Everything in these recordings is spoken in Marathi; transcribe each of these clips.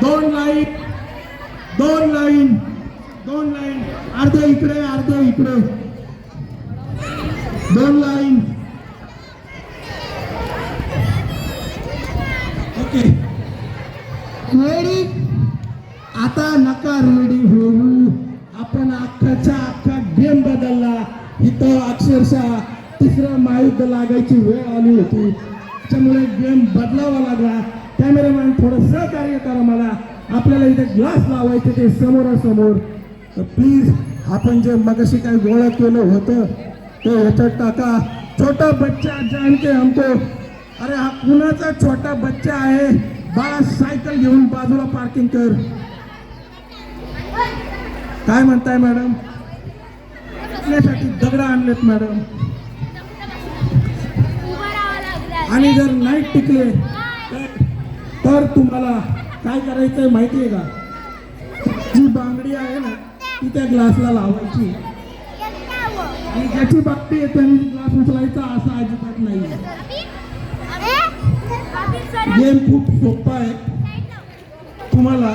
दोन लाईन दोन लाईन दोन लाईन अर्धे इकडे अर्धे इकडे दोन लाईन ओके रेडी आता नका रेडी होऊ आपण अख्खाच्या अख्खा गेम बदलला इथं अक्षरशः तिसरं महायुद्ध लागायची वेळ आली होती त्यामुळे गेम बदलावा लागला कॅमेरामॅन थोडं सहकार्य करा मला आपल्याला इथे ग्लास लावायचे ते समोरासमोर तर प्लीज आपण जे मगाशी काही गोळा केलं होतं ते ह्याच्यात टाका छोटा बच्चा जान के हमको अरे हा कुणाचा छोटा बच्चा आहे बाळा सायकल घेऊन बाजूला पार्किंग कर काय म्हणताय मॅडम साठी दगड आणलेत मॅडम आणि जर नाही टिकले तर तुम्हाला काय करायचंय माहिती आहे का जी बांगडी आहे ना ती त्या ग्लासला लावायची आणि ज्याची बांगडी आहे त्यांनी ग्लास उचलायचा असा अजिबात नाही गेम खूप सोपा आहे तुम्हाला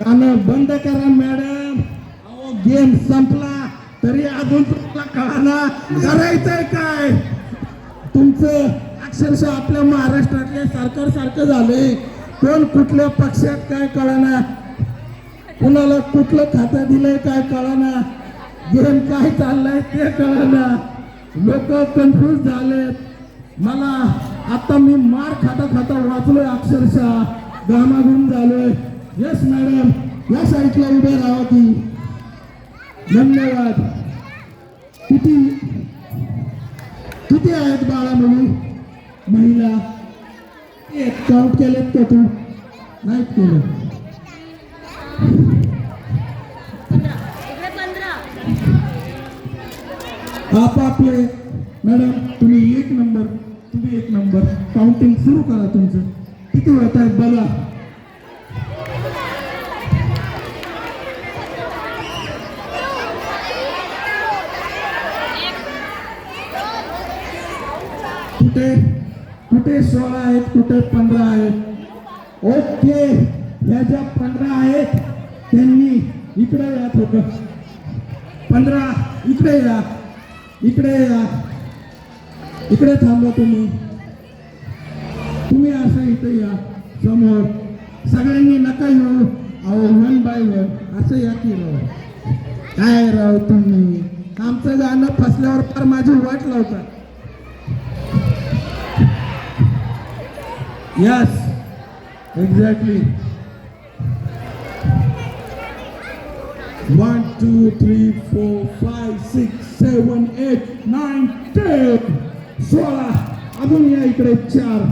गाणं बंद करा मॅडम अहो गेम संपला तरी अजून तुम्हाला कळाना करायचंय काय तुमचं अक्षरशः आपल्या महाराष्ट्रातल्या सरकार सारखं झालंय कोण कुठल्या पक्षात काय कळाना कुणाला कुठलं खातं दिलंय काय कळाना गेम काय चाललंय ते कळाना लोक कन्फ्यूज झालेत मला आता मी मार खाता खाता वाचलोय अक्षरशः घामाघूम झालोय यस मॅडम या साईडला उभे राहा की धन्यवाद किती किती आहेत बाळा मुली महिला काउंट केलेत का तू नाहीत केलं आपापले मॅडम तुम्ही एक नंबर काउंटिंग सुरू करा तुमचं किती होत आहेत बघा कुठे कुठे 16 आहेत कुठे 15 आहेत ओके या ज्या 15 आहेत त्यांनी इकडे या थोडं 15 इकडे या इकडे थांबा तुम्ही असं इथे या समोर सगळ्यांनी नका येऊ अहो 1 बाय 1 असं या की राव काय राव तुम्ही आमचं गाणं फसल्यावर फार माझी वाट लावतात Yes, exactly. 1, 2, 3, 4, 5, 6, 7, 8, 9, 10. 16. अजून या इकडे 4.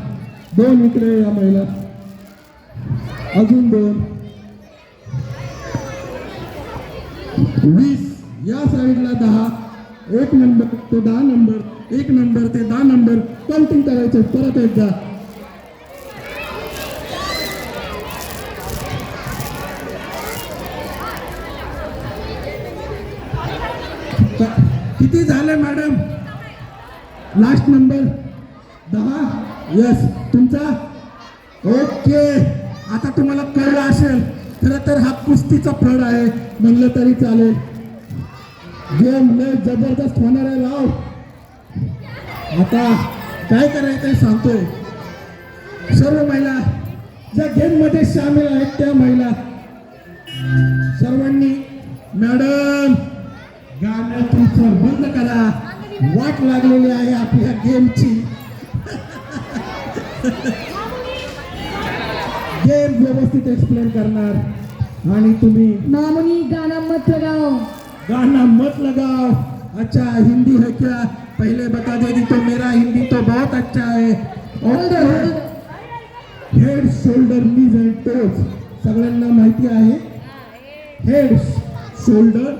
2 इकडे या महिला. अजून 2. 20. या साईडला 10. 1 नंबर ते 10 नंबर 1 नंबर ते 10 नंबर काउंटिंग करायचं परत एकदा किती झाले मॅडम लास्ट नंबर 10 यस तुमचा ओके आता तुम्हाला कळलं असेल खरं तर हा कुस्तीचा फळ आहे म्हणलं तरी चालेल गेम लय जबरदस्त होणार आहे राव आता काय करायचंय सांगतोय सर्व महिला ज्या गेम मध्ये सामील आहेत त्या महिला सर्वांनी मॅडम गाणं तुमचं बंद करा वाट लागलेली आहे आपल्या गेमची गेम व्यवस्थित एक्सप्लेन करणार आणि तुम्ही मामुनी गाना मत लगाओ अच्छा हिंदी है क्या पहले बता दे दी तो मेरा हिंदी तो बहुत अच्छा है head shoulder knees and toes सगळ्यांना माहिती आहे head shoulder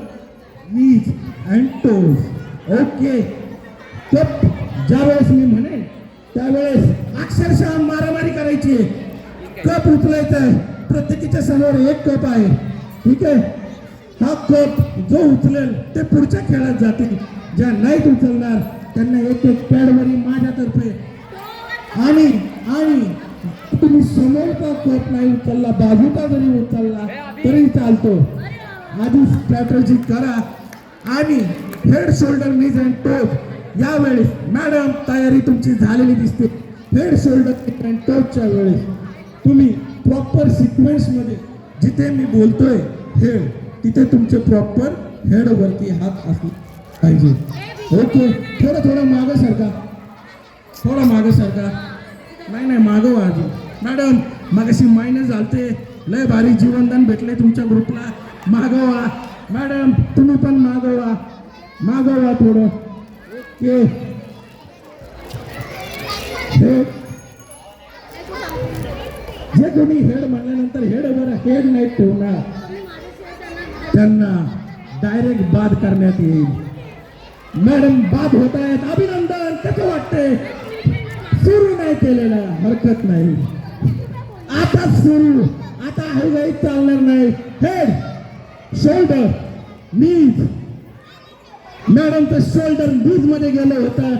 knees and toes okay cup ज्यावेळेस मी म्हणेन त्यावेळेस अक्षरशः मारामारी करायची कप उचलायचा आहे प्रत्येकीच्या समोर 1 कप आहे ठीक आहे हा कप जो उचलेल ते पुढच्या खेळात जातील ज्या नाहीत उचलणार त्यांना एक कॅडबरी माझ्यातर्फे आणि तुम्ही समोरचा कप नाही उचलला, बाजूचा जरी उचलला तरी चालतो. आधी स्ट्रॅटर्जी करा आणि head shoulder knees and toes यावेळेस मॅडम तयारी तुमची झालेली दिसते. हेड शोल्डर अँड टोजच्या वेळेस तुम्ही प्रॉपर सिक्वेन्समध्ये जिथे मी बोलतोय हेड तिथे तुमचे प्रॉपर हेड वरती हात असले पाहिजे. ओके, थोडं मागं सरका, थोडं मागं सरका. नाही मागं व्हा अजून. मॅडम मागाशी मायनस झालते, लय भारी जीवनदान भेटले तुमच्या ग्रुपला. मागं व्हा मॅडम, तुम्ही पण मागं व्हा थोडं. ओके, हेड जे कोणी हेड म्हणल्यानंतर हेडवर हेड नाही ठेवणार त्यांना डायरेक्ट बाद करण्यात येईल. मॅडम बाद होत आहेत, अभिनंदन. कसं वाटतंय? सुरू नाही केलेलं, हरकत नाही. आता सुरू, आता हळूहळू चालणार नाही. हेड शोल्डर नीज. मॅडमचं शोल्डर नीज मध्ये गेलं होतं,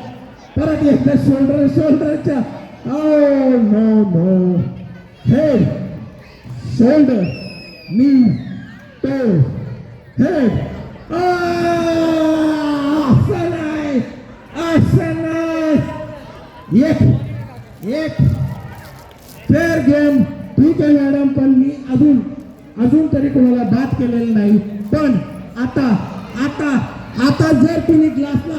परत एकदा शोल्डरच्या नो. हेड शोल्डर नीज टो हेड. असं नाही. एक फेअर गेम. ठीक आहे मॅडम, पण मी अजून तरी कोणाला बाद केलेलं नाही. पण आता जर तुम्ही ग्लासला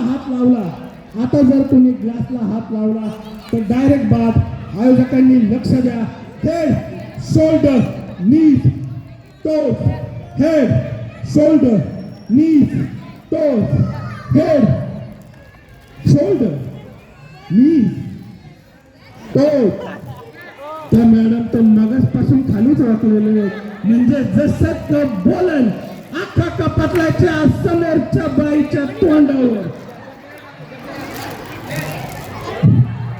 हात लावला तर डायरेक्ट बाद. आयोजकांनी लक्ष द्या. हेड शोल्डर नीज टोज. हेड शोल्डर नीज टोज. हेड शोल्डर नीज टोज. त्या मॅडम तर मगासपासून खालीच वाकलेले आहेत, म्हणजे जसं कप बोलन अख्खा कपातल्याच्या समोरच्या बाईच्या तोंडावर.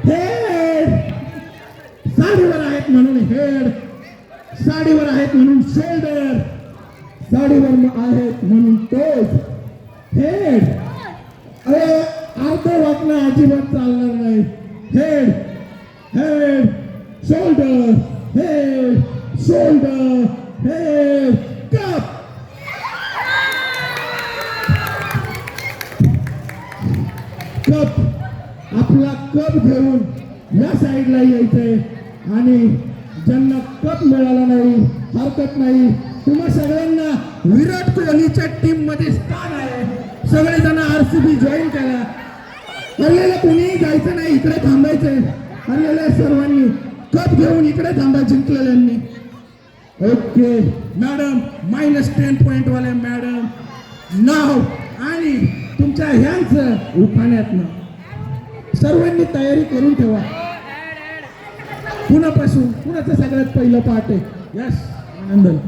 हेड साडीवर आहेत म्हणून हेड, साडीवर आहेत म्हणून शोल्डर, साडीवर आहेत म्हणून टोज. हेड अर्ध वाकणं अजिबात चालणार नाही. Head shoulder, head shoulder, head cup. आपला कप घेऊन या साईडला यायचंय आणि ज्यांना कप मिळाला नाही हरकत नाही. तुम्हा सगळ्यांना विराट कोहलीच्या टीम मध्ये स्थान आहे. सगळेजण RCB जॉईन करा. हरलेलं कोणी जायचं नाही, इकडे थांबायचंय. हरलेल्या सर्वांनी कप घेऊन इकडे थांबा, जिंकलेल्यांनी. ओके मॅडम, -10 पॉइंट वाले मॅडम नाव आणि तुमच्या ह्यांचं उखाण्यातनं सर्वांनी तयारी करून ठेवा. कुणाचं सगळ्यात पहिलं पाठ आहे? यस आनंद.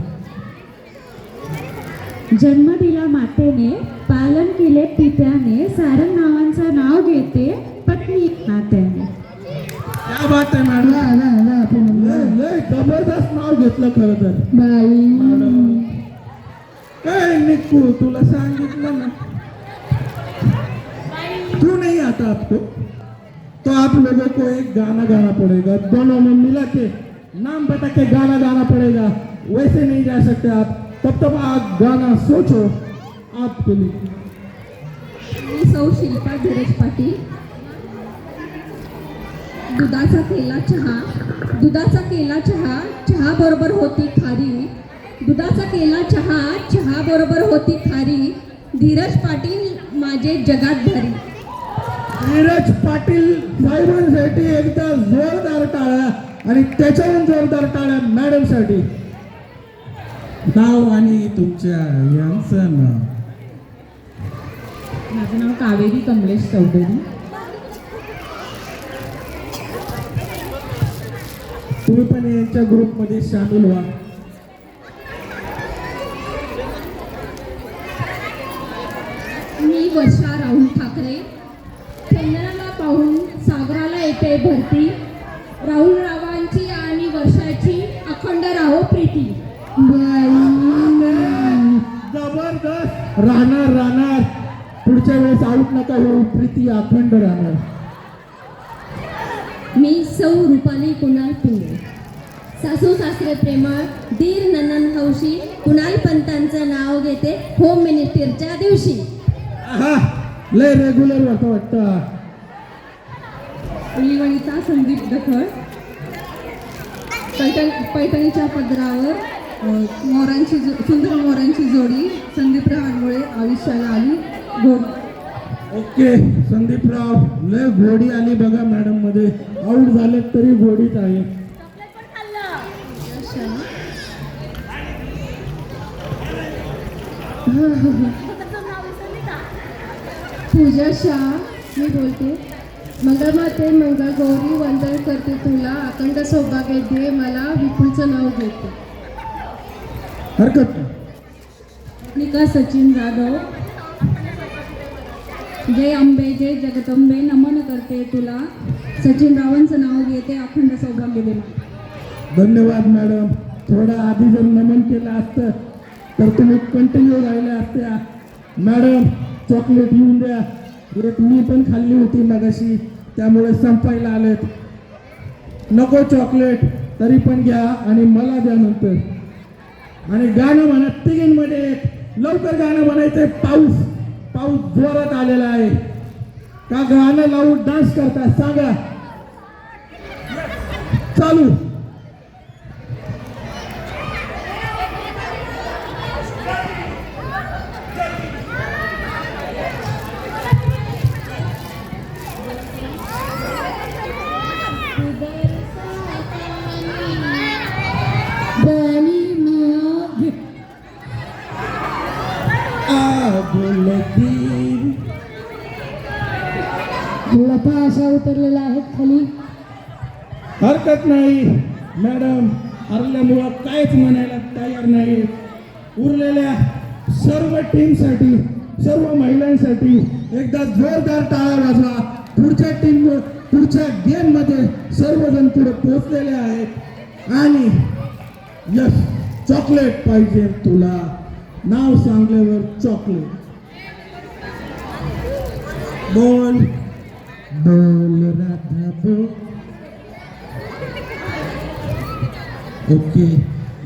जन्म दिला मातेने, पालन केले पित्याने, सारंग नावांचं नाव घेते पत्नी नात्याने. क्या बात आहे मॅडम, लय जबरदस्त नाव घेतलं खरं तर. बाई काय निक्कू, तुला सांगितलं ना, तू नहीं आता आपको तो आप लोगों को एक गाना गाना पड़ेगा. दोनों में मिला के नाम बता के गाना गाना पड़ेगा. वैसे नहीं जा सकते आप. तब तक आप गाना सोचो आपके लिए. मी सौ शिल्पा धीरज पाटील. दुधाचा केला चहा, चहा बरोबर होती खारी. दुधाचा केला चहा, चहा बरोबर होती खारी. धीरज पाटील माझे जगात भरी. धीरज पाटील साहेबांसाठी एकदा जोरदार टाळ्या आणि त्याच्याहून जोरदार टाळ्या मॅडमसाठी. नाव आणि तुमच्या यांचं नाव? माझं नाव कावेरी कमलेश चौधरी. तुम्ही पण यांच्या ग्रुपमध्ये सामील व्हा. मी वर्षा राहुल ठाकरे. चंद्राला पाहून सागराला येते भरती. राहुल रावांची आणि वर्षाची अखंड राहो प्रीती. जबरदस्त. राहणार पुढच्या वेळेस आऊट नका होऊ. प्रीती अखंड राहणार. मी सौ रुपाली कुणाल पिंगे. सासू सासरे प्रेमळ, दीर ननन हौशी, कुणाल पंतांचं नाव घेते होम मिनिस्टरच्या दिवशी. आहा, लय रेग्युलर होतं वाटतं. उलिवणीचा संदीप दखळ, पैठणीच्या पदरावर सुंदर मोरांची जोडी संदीपरावांमुळे आयुष्याला आली घोडी. ओके संदीपराव, लय घोडी आली बघा मॅडम मध्ये. आऊट झाले तरी घोडीच आहे. पूजा शाह मी बोलते. मंगळमाते मंगळ गौरी वंदन करते तुला, अखंड सौभाग्य दे मला, विपुलचं नाव घेते. हरकत नाही. निका सचिन जाधव, जय अंबे जय जगदंबे नमन करते तुला, सचिन रावांचं नाव घेते, अखंड सौभाग्य दे मला. धन्यवाद मॅडम. थोडा आधी जर नमन केलं असतं तर तुम्ही कंटिन्यू राहिल्या असत्या. मॅडम चॉकलेट येऊन द्या. एक मी पण खाल्ली होती मगाशी, त्यामुळे संपायला आलेत. नको चॉकलेट तरी पण घ्या आणि मला द्या नंतर. आणि गाणं म्हणा तिघींमध्ये. लवकर गाणं म्हणायचंय. पाऊस पाऊस जोरात आलेला आहे. का गाणं लावून डान्स करता सांगा. चालू. लता अशा उतरलेल्या आहेत खाली. हरकत नाही मॅडम, हरल्यामुळं काहीच म्हणायला तयार नाही. उरलेल्या सर्व टीमसाठी, सर्व महिलांसाठी एकदा जोरदार टाळ्या वाजवा. पुढच्या टीम, पुढच्या गेम मध्ये सर्वजण पुढे पोहोचलेले आहेत. आणि यस, चॉकलेट पाहिजे तुला. नाव सांगल्यावर चॉकलेट. बोल बोल राधा बोल. ओके,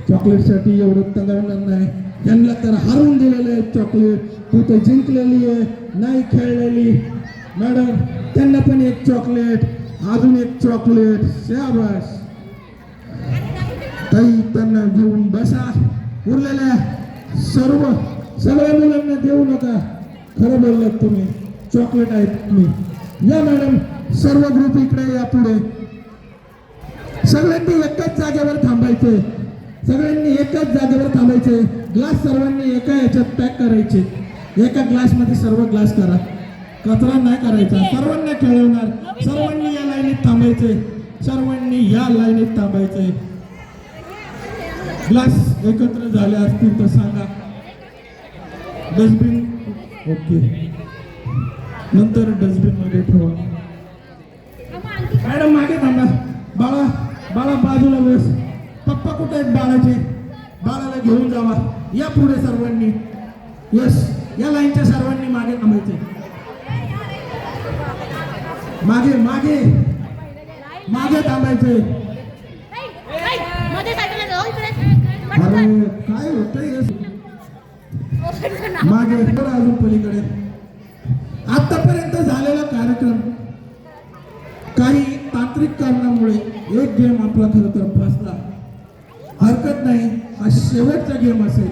चॉकलेटसाठी एवढं तगवणार नाही. यांना तर हरवून दिलेलं आहे चॉकलेट. तू तर जिंकलेली आहे, नाही खेळलेली. मॅडम त्यांना पण एक चॉकलेट, अजून एक चॉकलेट. शाबास ताई, त्यांना घेऊन बसा. उरलेल्या सगळ्या मुलांना देऊ नका. खरं बोललात तुम्ही, चॉकलेट आहेत तुम्ही. या मॅडम, सर्व ग्रुप इकडे या पुढे. सगळ्यांनी एकाच जागेवर थांबायचे. सगळ्यांनी एकाच जागेवर थांबायचे. ग्लास सर्वांनी एका ह्याच्यात पॅक करायचे. एका ग्लासमध्ये सर्व ग्लास करा. कचरा नाही करायचा. सर्वांना खेळवणार. सर्वांनी या लाईनीत थांबायचे. सर्वांनी या लाईनीत थांबायचे. ग्लास एकत्र झाले असतील तर सांगा. डस्टबिन ओके, नंतर डस्टबिन मध्ये ठेवा. मॅडम मागे थांबा. बाळा बाळा बाजूला बस. पप्पा कुठे आहेत बाळाचे? बाळाला घेऊन जावा. या पुढे सर्वांनी. यस, या लाईनच्या सर्वांनी मागे थांबायचे. मागे मागे मागे थांबायचे. अरे काय होतंय मागे अजून पलीकडे. आतापर्यंत झालेला कार्यक्रम काही तांत्रिक कारणामुळे एक गेम आपला खरं तर फसला. हरकत नाही, हा शेवटचा गेम असेल.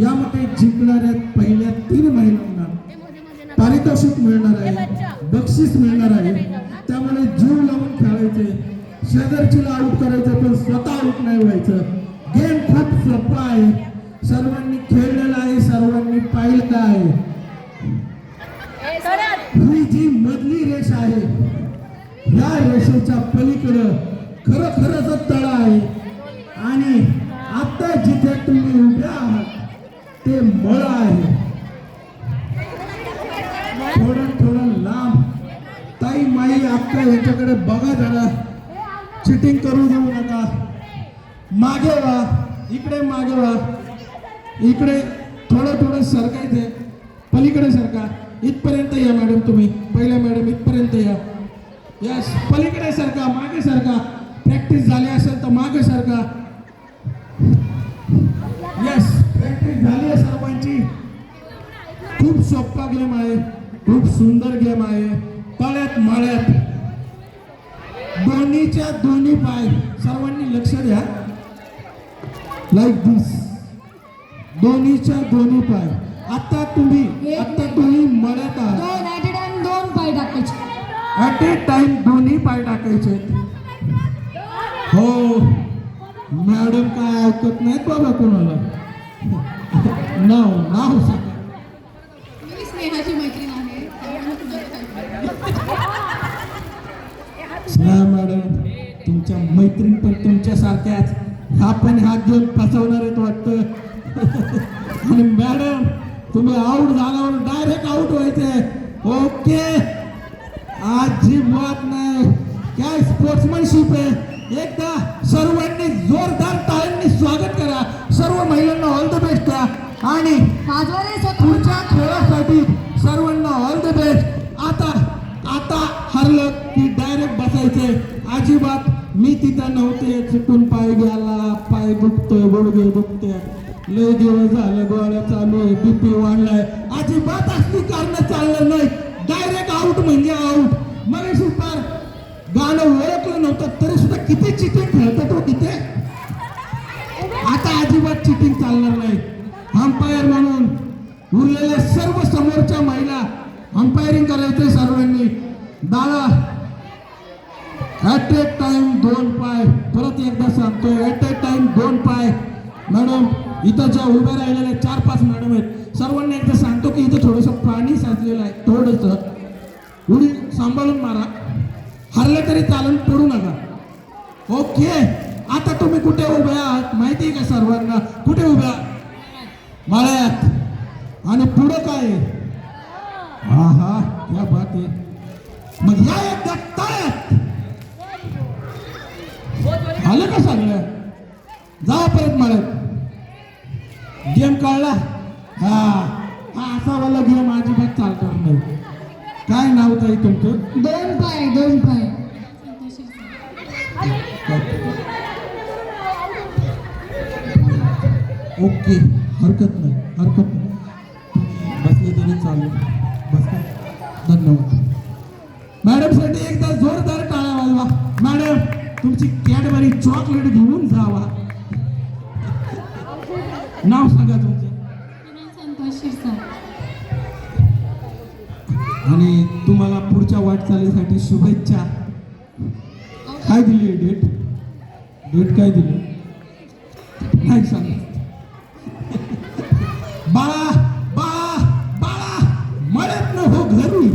यामध्ये जिंकणाऱ्या पहिल्या 3 महिलांना पारितोषिक मिळणार आहे, बक्षीस मिळणार आहे. त्यामुळे जीव लावून खेळायचे. शेजारचीला आऊट करायचं, पण स्वतः आऊट नाही व्हायचं. गेम खूप सोपा आहे. सर्वांनी खेळलेला आहे, सर्वांनी पाहिलं आहे. ही जी मधली रेष आहे, या रेषेच्या पलीकडं खरंच तळ आहे. आणि आता जिथे तुम्ही उभ्या आहात ते मळ आहे. थोडं लांब. ताई माई अक्का याच्याकडे बघा जरा. चिटिंग करू देऊ नका. मागे व्हा. इकडे मागे व्हा. इकडे थोडं सरकायचे. पलीकडे सरका. इथपर्यंत या मॅडम. तुम्ही पहिल्या मॅडम इथपर्यंत या. यस, पलीकडे सरका, मागे सरका. प्रॅक्टिस झाली असेल तर मागे सारखा. यस, प्रॅक्टिस झाली आहे सर्वांची. खूप सोपा गेम आहे, खूप सुंदर गेम आहे. तळ्यात माळ्यात दोन्हीच्या दोन्ही पाय. सर्वांनी लक्ष द्या. लाईक दिस, दोन्हीच्या दोन्ही पाय. आता तुम्ही मळ्यात आहात. दोन पाय टाकायचे. ॲट ए टाइम दोन्ही पाय टाकायचे. हो मॅडम काय ऐकत नाहीत बाबा कोणाला. नाव सांगा. मी स्नेहाची मैत्रीण आहे. स्नेहा मॅडम तुमच्या मैत्रीण पण तुमच्यासारख्याच ह्या पण हा गेम फसवणार आहेत वाटतं. आणि मॅडम तुम्ही आऊट झाल्यावर डायरेक्ट आऊट व्हायचे. ओके, अजिबात नाही. काय स्पोर्ट्समॅनशिप आहे. एकदा सर्वांनी जोरदार टाळ्यांनी स्वागत करा. सर्व महिलांना ऑल द बेस्ट द्या आणि पुढच्या खेळासाठी सर्वांना ऑल द बेस्ट. आता हरलं की डायरेक्ट बसायचे. अजिबात मी तिथं नव्हते. चुकून पाय गेला, पाय दुखतोय, गुडघे दुखते, लय दिवस झालं, गोळ्या चालू आहे, बीपी वाढलाय. अजिबात असली कारण चाललं नाही. डायरेक्ट आऊट म्हणजे आऊट. मग पार गाणं ओळखलं नव्हतं तरी सुद्धा किती चिटिंग खेळतात तो तिथे. आता अजिबात चिटिंग चालणार नाही. अंपायर म्हणून उरलेल्या सर्व समोरच्या महिला अंपायरिंग करायचे सर्वांनी. दादा ॲट ए टाइम 2 पाय. परत एकदा सांगतोय, ॲट ए टाइम 2 पाय. मॅडम इथं ज्या उभ्या राहिलेल्या 4-5 मॅडम आहेत सर्वांना एकदा सांगतो की इथं थोडंसं पाणी साचलेलं आहे. थोडंसं उडी सांभाळून मारा. हरलं तरी चालून पडू नका. ओके, आता तुम्ही कुठे उभे आहात माहिती आहे का सर्वांना? कुठे उभ्या? माळ्यात. आणि पुढं काय आहे? हा हा, क्या बात आहे. मग या एकदा तळ्यात. आलं का सगळं? जा परत माळ्यात. गेम कळला? हा असा वाला गेम अजिबात चालणार नाही. काय नाव ताई तुमचं? 2 पाय. ओके, हरकत नाही. बसले तरी चालू. बसले. धन्यवाद. मॅडम साठी एकदा जोरदार टाळ्या वाजवा. मॅडम तुमची कॅडबरी चॉकलेट घेऊन जावा. नाव सांगा तुमचं. आणि तुम्हाला पुढच्या वाटचालीसाठी शुभेच्छा. काय दिली डेट काय दिली नाही सांगा. बाळा मळ्यात न हो घरी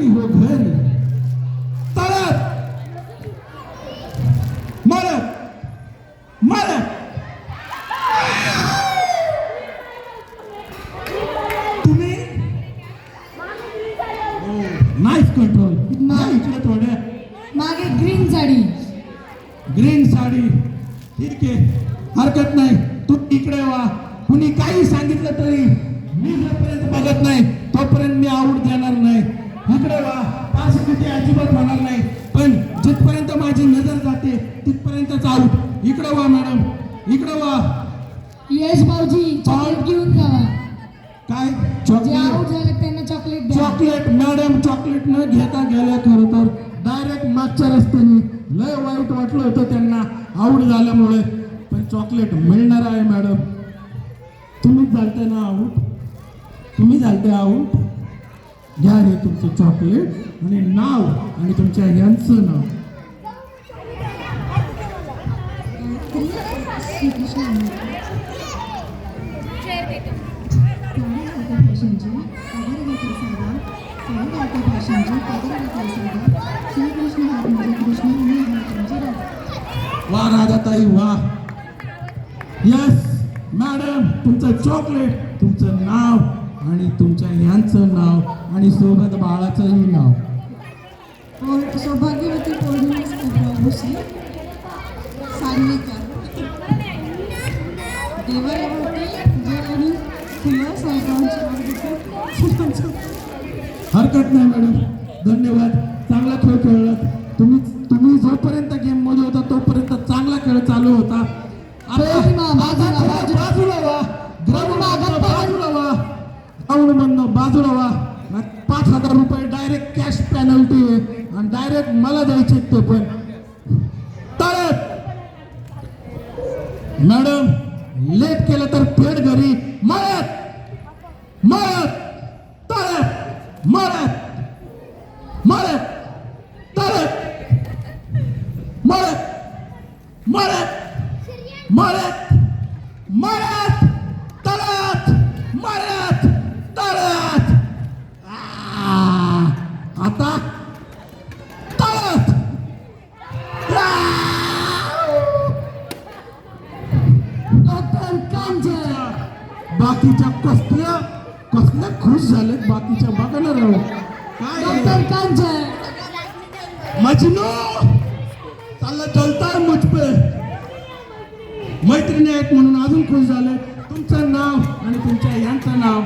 हो घरी. तळ्यात मळ्यात तुम्ही नाईस कंट्रोल. इकडे थोड्या मागे ग्रीन साडी. ठीक आहे, हरकत नाही. तू इकडे वा. कुणी काही सांगितलं तरी मी जोपर्यंत बघत नाही तोपर्यंत मी आऊट देणार नाही. इकडे वा. पास कुठे अजिबात होणार नाही. पण जिथपर्यंत माझी नजर जाते तिथपर्यंतच आऊट. इकडे वा मॅडम, इकडे वा. यश भाऊजी चॉकलेट घेऊन जावा. काय जे आऊट झाले त्यांना चॉकलेट द्या. चॉकलेट? मॅडम चॉकलेट न घेता गेल्या खरं तर डायरेक्ट मागच्या रस्त्याने. लय वाईट वाटलं होतं त्यांना आऊट झाल्यामुळे. पण चॉकलेट मिळणार आहे मॅडम. तुम्हीच झालते ना आऊट. तुम्ही झालते आऊट. घ्या रे तुमचं चॉकलेट आणि नाव आणि तुमच्या यांचं नाव. वा राधाताई वा. यस मॅडम, तुमचं चॉकलेट, तुमचं नाव आणि तुमच्या यांचं नाव आणि सोबत बाळाचंही नाव. सौभाग्यवती पौर्णिमा भोसले सान्विका देवाऱ्यावरती जे आणि फुलं साहेबांची. हरकत नाही मॅडम, धन्यवाद. चांगला खेळ खेळलात तुम्ही. जोपर्यंत गेम मध्ये मॅडम लेट केलं तर पेट घरी मळत मळत तळत मळत मळत तळत मळत मळत मळत मळत तळत मळत तळत आता तळत डॉक्टर कांजळ. बाकीच्या कसल्या कसल्या खुश झालेत बाकीच्या बघा ना राव काय डॉक्टर कांजळ. मजनू चालला चलता है मुझ पे मैत्रिणी आहेत म्हणून अजून खुश झाले तुमचं नाव आणि तुमच्या यांचं नाव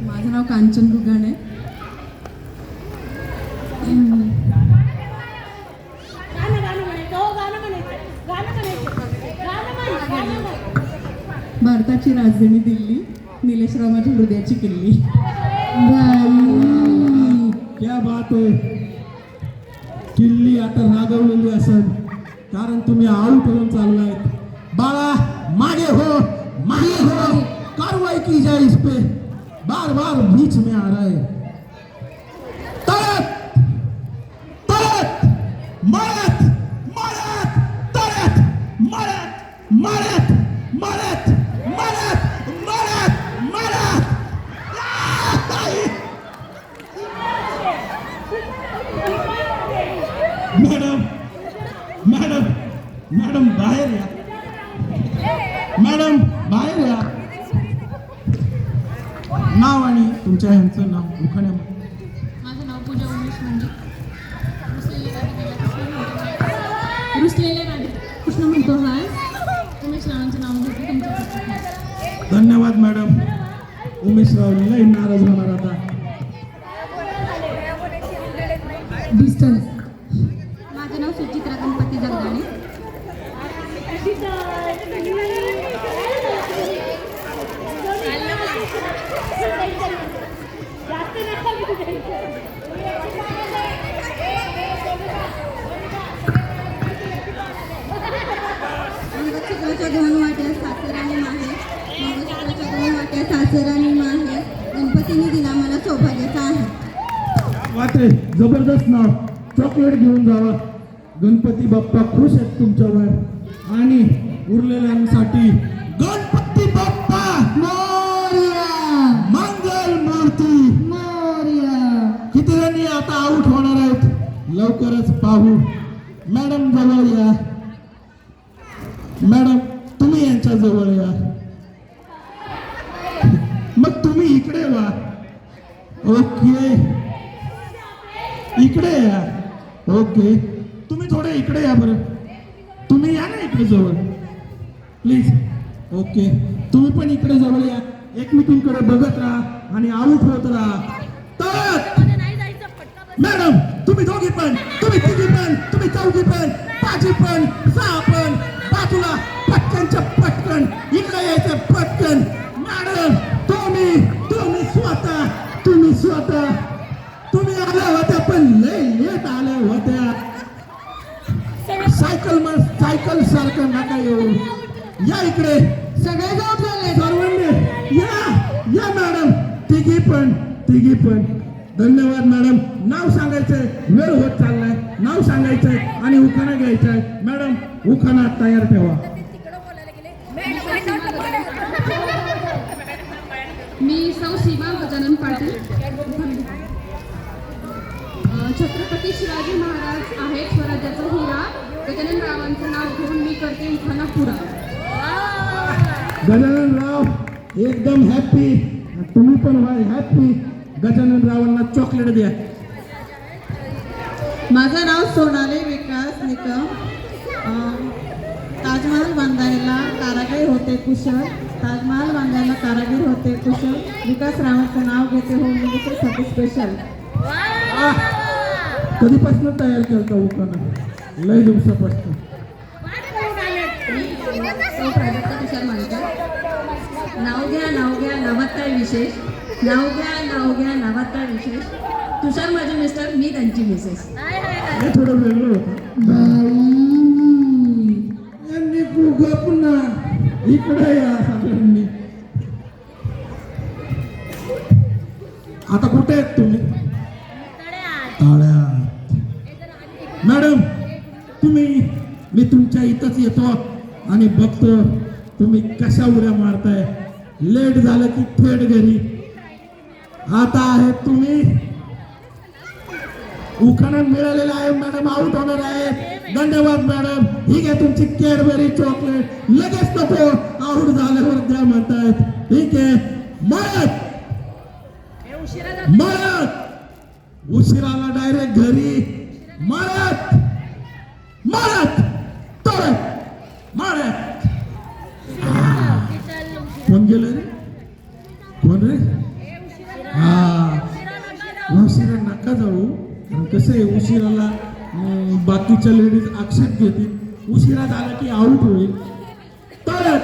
माझं नाव कांचन गुगाणे. भारताची राजधानी दिल्ली, निलेशरावाच्या हृदयाची किल्ली. क्या बात आहे किल्ली आता रागवलेली असेल कारण तुम्ही आऊट होऊन चाललायत बाळा मागे हो कार्रवाई की जाए इस पे बार बार बीच में आ रहा है तड़त तड़त मरत मरत तड़त मरत मरत मरत मरत मरत मरत मॅडम मॅडम मॅडम बाहेर या मॅडम बाहेर या नाव आणि तुमच्या ह्यांचं नाव उखाण्यामध्ये माझं नाव पूजा उमेश म्हणजे रुसलेले राधे कृष्ण म्हणतो हाय. उमेश रावांचं नाव घेतलं तुमच्या. धन्यवाद मॅडम उमेश राव लई नाराज होणार आता डिस्टन्स. माझं नाव सुचित्रा गणपती जगदाणे. मंगळसूत्राच्या 2 वाट्या सासर आणि माहेर. मंगळसूत्राच्या 2 वाट्या सासर आणि माहेर. गणपतीने दिला मला सौभाग्याचा आहे. वाटे जबरदस्त नाव चॉकलेट घेऊन जावा गणपती बाप्पा खुश आहेत तुमच्यावर आणि उरलेल्यांसाठी गणपती बाप्पा मोरया मंगल मूर्ती मोरया. किती जणी आता आऊट होणार आहेत लवकरच पाहू मॅडम जवळ या मॅडम तुम्ही यांच्या जवळ या मग तुम्ही इकडे वा ओके इकडे या ओके तुम्ही थोडे इकडे या बरं तुम्ही या ना इकडे जवळ प्लीज ओके तुम्ही पण इकडे जवळ या एकमेकींकडे बघत राहा आणि आऊट होत राहा तर मॅडम तुम्ही दोघी पण तुम्ही तिघी पण तुम्ही चौघी पण पाची पण 6 पण बाजूला पटकनच्या पटकन इकडे यायचं पटकन मॅडम तुम्ही स्वतः तुम्ही आल्या होत्या पण लय लेट आल्या होत्या सायकल सारखं नका येऊ या इकडे सगळे जाऊन झाले. सर्वांनी या मॅडम तिघी पण धन्यवाद मॅडम नाव सांगायचंय वेळ होत चाललाय नाव सांगायचंय आणि उखाणा घ्यायचाय मॅडम उखाणा तयार ठेवा. मी सौ सीमा गजानन पाटील. छत्रपती शिवाजी महाराज आहेत स्वराज्याचा हिरा. गजानन रावांचं नाव घेऊन मी करते उखाणा पुरा. गजानन राव एकदम हॅपी तुम्ही पण व्हा हॅपी गजानन रावांना चॉकलेट द्या. माझं नाव सोनाली विकास निकम. ताजमहाल बांधायला कारागीर होते कुशल. ताजमहाल बांधायला कारागीर होते कुशल. विकास रावांचं नाव घेते होम मिनिस्टरसाठी स्पेशल. कधीपासून तयार केलं उखाणा लय दिवसापासून. प्राजक्ता तुषार मानकर. नाव घ्या नावात काय विशेष. नाव घ्या नावात काय विशेष. तुषार माझे मिस्टर मी त्यांची मिसेस. हे थोडं वेगळं होतं गप ना, इकडे या सगळ्यांनी. आता कुठे आहेत तुम्ही? ताळ्यात. मॅडम मी तुमच्या इथंच येतो आणि बघतो तुम्ही कशा उड्या मारताय. लेट झालं की थेट घरी. आता आहेत तुम्ही उखाणा मिळालेला आहे मॅडम, आउट होणार आहे. धन्यवाद मॅडम. ठीक आहे, तुमची कॅडबरी चॉकलेट लगेच नको, आउट झाल्यावर द्या म्हणतायत. ठीक आहे, मळत उशिराला डायरेक्ट घरी. मळत कोण गेलं रे? कोण रे? उशिरा नका जाऊ. कसं आहे, उशिराला बाकीच्या लेडीज आक्षेप घेतील. उशिरा झाला की आउट होईल. तळत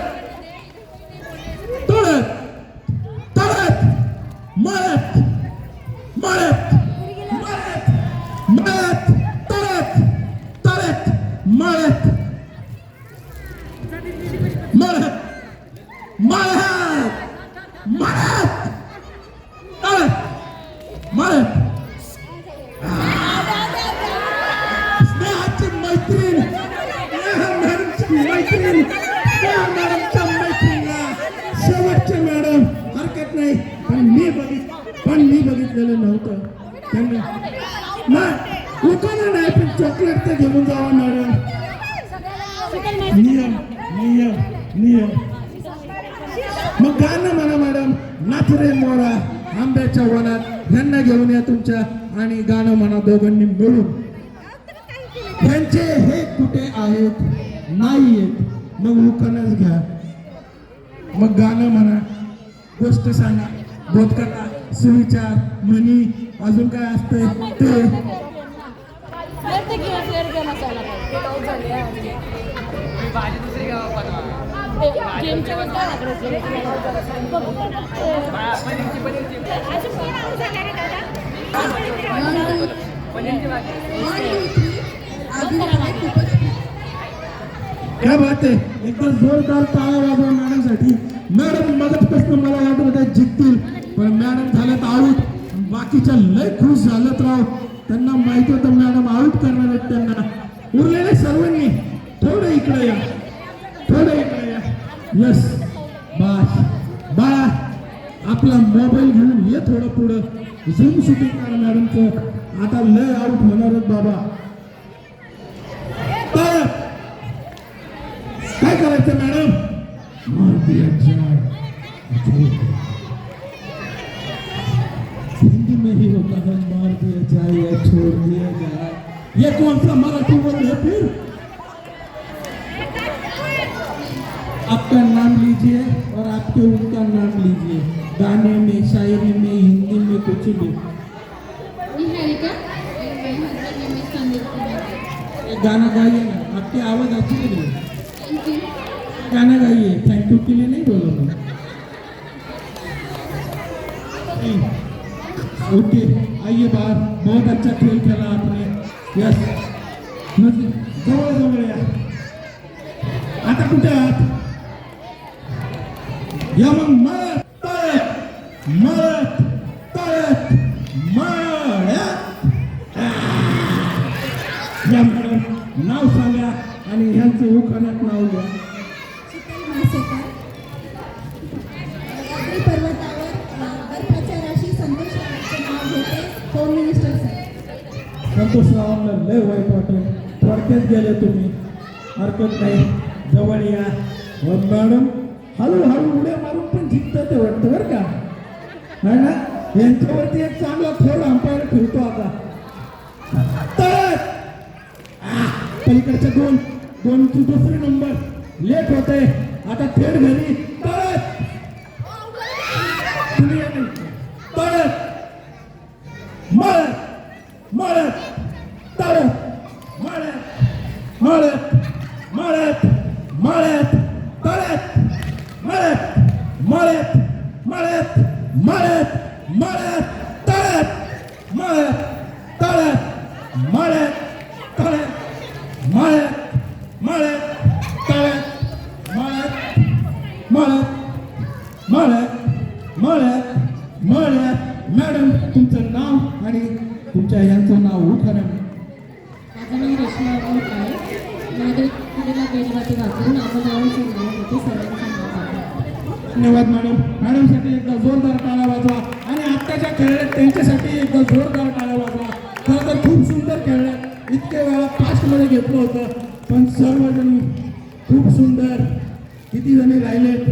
मळत मळत स्नेहाची मैत्रीण, मॅडमच्या मैत्रीणला शेवटचे मॅडम हरकत नाही, पण मी बघितलेलं नव्हतं. त्यांना लोकांना नाही, पण चॉकलेट तर घेऊन जावा मॅडम. नियम. मग गाणं म्हणा मॅडम. नाथरे मोरा आंब्याच्या वनात, ह्यांना घेऊन या तुमच्या आणि गाणं म्हणा दोघांनी मिळून. ह्यांचे हे कुठे आहेत? नाही आहेत. मग उखाणच घ्या, मग गाणं म्हणा, गोष्ट सांगा, बोधकथा, सुविचार, म्हणी, अजून काय असतंय ते. क्या बात आहे. एकदम जोरदार टाळ्या वाजवा मॅडमसाठी. मॅडम मदतपासून मला वाटत होतं जिंकतील, पण मॅडम झाल्यात आऊट. बाकीच्या लय खुश झालेत राव. त्यांना माहिती होतं मॅडम आऊट करणार आहेत त्यांना. उरलेले सर्वांनी थोडं इकडे या. यस, बाळा आपला मोबाईल घेऊन ये थोडं पुढं. झूम शूटिंग करा मॅडमचं. आता लय आऊट होणारच बाबा. काय करायचं मॅडम? हिंदी में ही होता है, मार दिया जाए या छोड़ दिया जाए. ये कौन सा मराठी वर्ड है फिर? आपका नाम लीजिए और आपके उनका नाम लीजिए. गाने में, शायरी में, हिंदी में, कुछ भी. एक गाना गाइए ना, आपकी आवाज अच्छी लग रही है. गाना गाइए. थैंक यू के लिए नहीं बोलो मैं. ओके, आइए बाहर. बहुत अच्छा खेल खेला आपने. यस, जवळ या. आता कुठे आहात? या मग मळत या मॅडम. नाव सांगा आणि ह्यांचं उखाण्यात नाव घ्या. पर्वतावर बर्फाच्या राशी संतोष नाव घेते. Home minister sir. संतोष रावांना लय वाईट वाटेल. थोडक्यात गेले तुम्ही. हरकत नाही, जवळ या. मॅडम हळूहळू उड्या मारून पण जिंकतं ते वाटतं बरं का. नाही ना, यांच्यावरती एक चांगला थोड अंपायर ठेवतो आता. पलीकडच्या दोनची दुसरी नंबर लेट होते. आता थेट घरी. धन्यवाद मॅडम. मॅडमसाठी एकदा जोरदार टाळ्या वाजवा आणि आत्ताच्या खेळात त्यांच्यासाठी एकदा जोरदार टाळ्या वाजवा. खरं तर खूप सुंदर खेळले. इतके वेळा फास्टमध्ये घेतलं होतं पण सर्वजणी खूप सुंदर. किती जणी राहिलेत?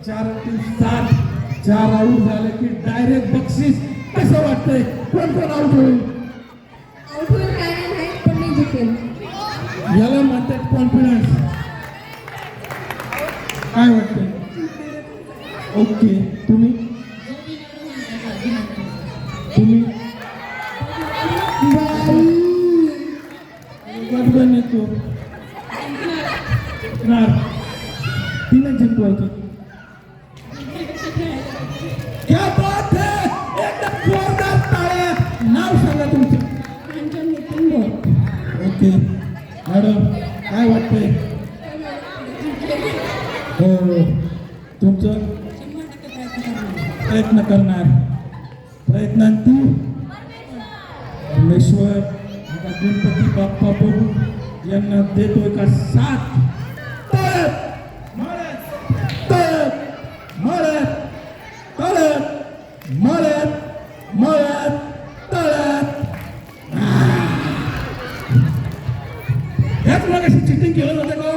4-7. 4 आऊट झाले की डायरेक्ट बक्षीस. कसं वाटतंय? कोण कोण आऊट होईल? आउट होईल काय नाही पण मी जिंकेल. याला म्हणतात कॉन्फिडन्स. काय वाटतंय? ओके. तुम्ही गडबड येतो. तिने जिंकवायचं. क्या बात है. एकदम जोरदार टाळ्या. नाव सांगा तुमचं. ओके मॅडम काय वाटतंय? हो तुमचं प्रयत्न करणार. प्रयत्नांती परमेश्वर आता गणपती बाप्पा बघू यांना देतोय का साथ. तळत मळत तळत मळत तळत मळत मळत तळत. ह्याच मग अशी चिटिंग केलं होतं का?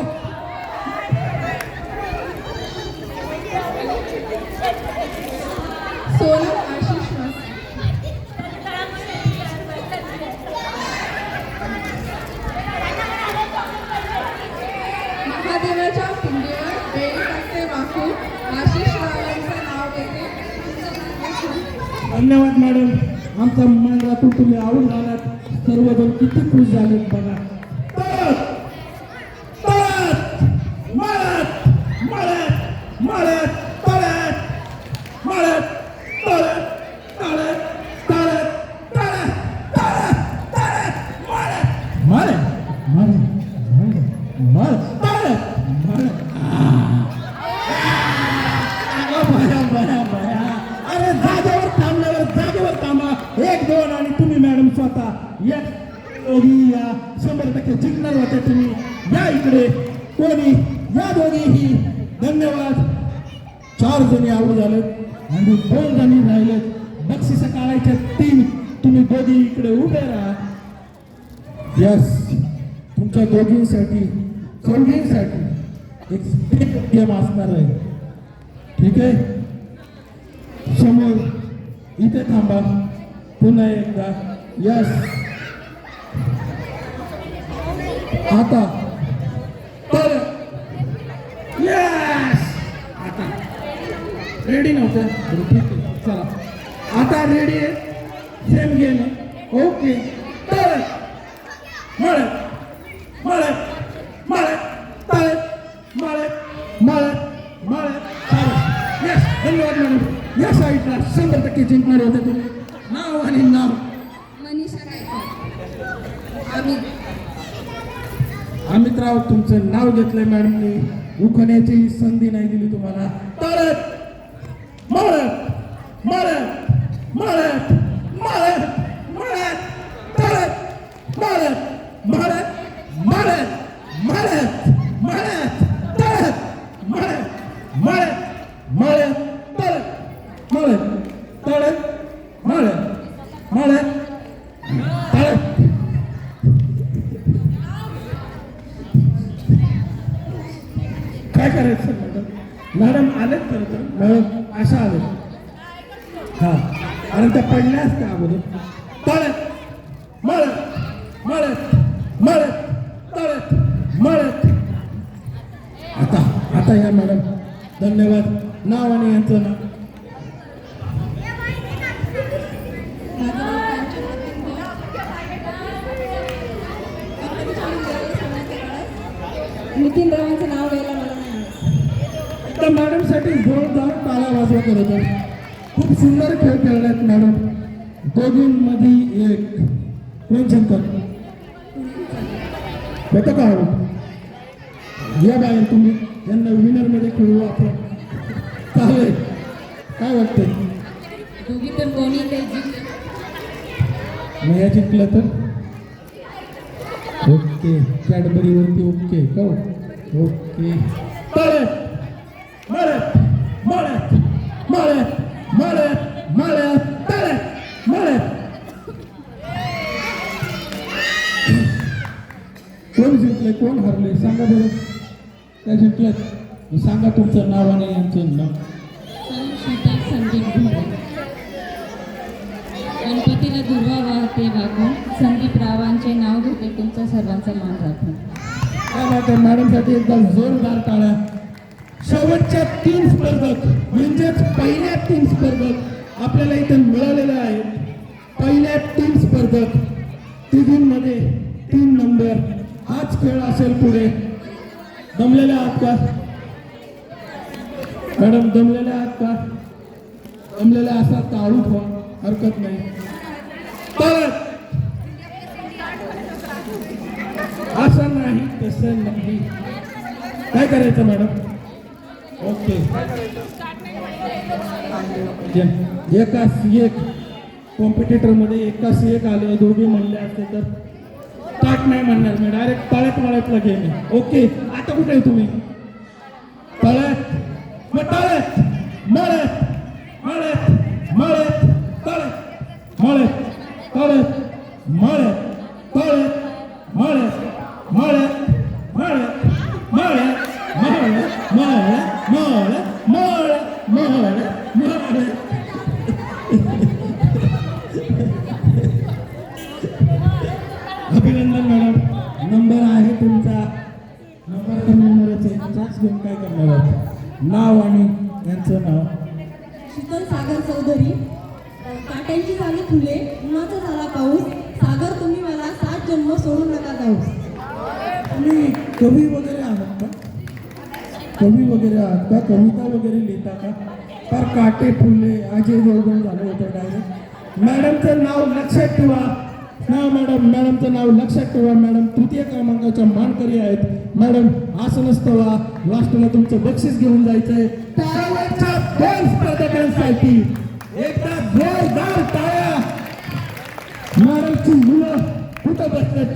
सोनम आशिष मास. महादेवाच्या पिंडीवर बेडी टाकते वाकून आशिष रावांचं नाव घेते. धन्यवाद मॅडम. आमचा मंडळातून तुम्ही आऊट झालात. सर्वजण किती खुश झालेत बघा. तळत तळत मळत मळत मळत तळत मळत तळत तळत तळत तळत तळत तळत मळत मळत मळत मळत तळत मळत. बया बया बया. अरे जागेवर थांबल्यावर जागेवर थांबा. 1-2 आणि तुम्ही मॅडम स्वतः या दोघी या 100% जिंकणार होते तुम्ही. या इकडे कोणी या दोघीही. धन्यवाद. 4 जणी आऊट झालेत आणि 2 जणी राहिलेत. बक्षीस काढायच्या 3. तुम्ही दोघी इकडे उभे राहा. यस तुमच्या दोघींसाठी चौघींसाठी एक स्पेट गेम असणार आहे. ठीक आहे. समोर इथे थांबा. पुन्हा एकदा. यस आता तर यस आता रेडी नव्हतं. ठीक आहे चला आता रेडी आहे. सेम गेम आहे. ओके. तर मळत मळत मळत तळत मळत मळत मळत चालत. यस धन्यवाद मॅडम. या साईडला 100% जिंकणार होते तुम्ही. नाव आणि नाव. मनीषा गायकवाड. अमित राव तुमचं नाव घेतलंय मॅडमने. उखण्याची संधी नाही दिली तुम्हाला. तळत मळत मळत मळत मळत मळत तळत मळत मळत मळत मळत मळत तळत मळत मळत मळत तळत मळत तळत मळत मळत तळत. काय करायचं मॅडम? मॅडम आलेत खरं तर. मॅडम अशा आले. हा आणि त्या पडल्याच त्या अगोदर. तळत मळत मळत मळत तळत मळत. आता या मॅडम. धन्यवाद. नाव आणि यांचं नाव. नितीन रावांचं नाव घ्यायला मला नाही आवडत. तर मॅडमसाठी जोरदार टाळ्या वाजवा करत आहे. खूप सुंदर खेळ खेळल्यात मॅडम. दोघींमध्ये एक. कोण जिंकत होतं का? या बाहेर तुम्ही यांना विनर मध्ये खेळू आपण. चालेल. काय वाटतंय? दोघी तर कोणी काही जिंकलं. मग या जिंकलं तर ओके. कॅडबरीवरती ओके का? ओके. मळत मळत मळत कोण जिंकले कोण हरले सांगा बरं. त्या जिंकल्यात सांगा तुमचं नाव आणि यांचं नाव. सीता संदीप घोडे. गणपतीला दुर्वा वाहते वाकून संदीप रावांचे नाव घेते तुमचा सर्वांचा मान राखून. काय बात आहे मॅडमसाठी एकदा जोरदार टाळ्या. शेवटच्या 3 स्पर्धक म्हणजेच पहिल्या 3 स्पर्धक आपल्याला इथे मिळालेले आहेत. पहिल्या 3 स्पर्धक तिघींमध्ये 3 नंबर. हाच खेळ असेल पुढे. दमलेले आहात का मॅडम? दमलेले आहात का? दमलेले असाल तर आऊट व्हा, हरकत नाही. परत असं नाही तसं नाही. काय करायचं मॅडम? ओके एकास एक कॉम्पिटिटर मध्ये एकास एक आले दोघे म्हणले असते तर ताट नाही म्हणणार मी, डायरेक्ट तळ्यात मळ्यातला गेम आहे. ओके आता कुठे आहे तुम्ही? तळ्यात. मग तळ्यात मळ्यात मळ्यात मळ्यात तळ्यात मळ्यात तळ्यात मळ्यात तळ्यात मळ्यात मळ्यात मळ्यात मळ्यात मळ्यात मळ्यात मळ्यात मळ्यात मळ्यात. अभिनंदन मॅडम. नंबर आहे तुमचा. नंबर तर नंबरच आहे. चाच घेऊन काय करणार आहात? नाव आणि यांचं नाव. शीतल सागर चौधरी. काट्यांची झाली फुले उन्हाचा झाला पाऊस सागर तुम्ही मला 7 जन्म सोडून नका जाऊ. तुम्ही कवी वगैरे आहात का? कवी वगैरे आहात का? कविता वगैरे लिहिता का? फार काटे फुले अजय देवगण झालं होतं डायरेक्ट. मॅडमचं नाव लक्षात ठेवा. मॅडमचं नाव लक्षात ठेवा. मॅडम तृतीय क्रमांकाच्या मानकरी आहेत. मॅडम असं नसतं वा लास्टला तुमचं बक्षीस घेऊन जायचंय. टाळ्याच्या 2 स्पर्धकांसाठी एकदा जोरदार टाळ्या. मॅडमची मुलं कुठं बसतात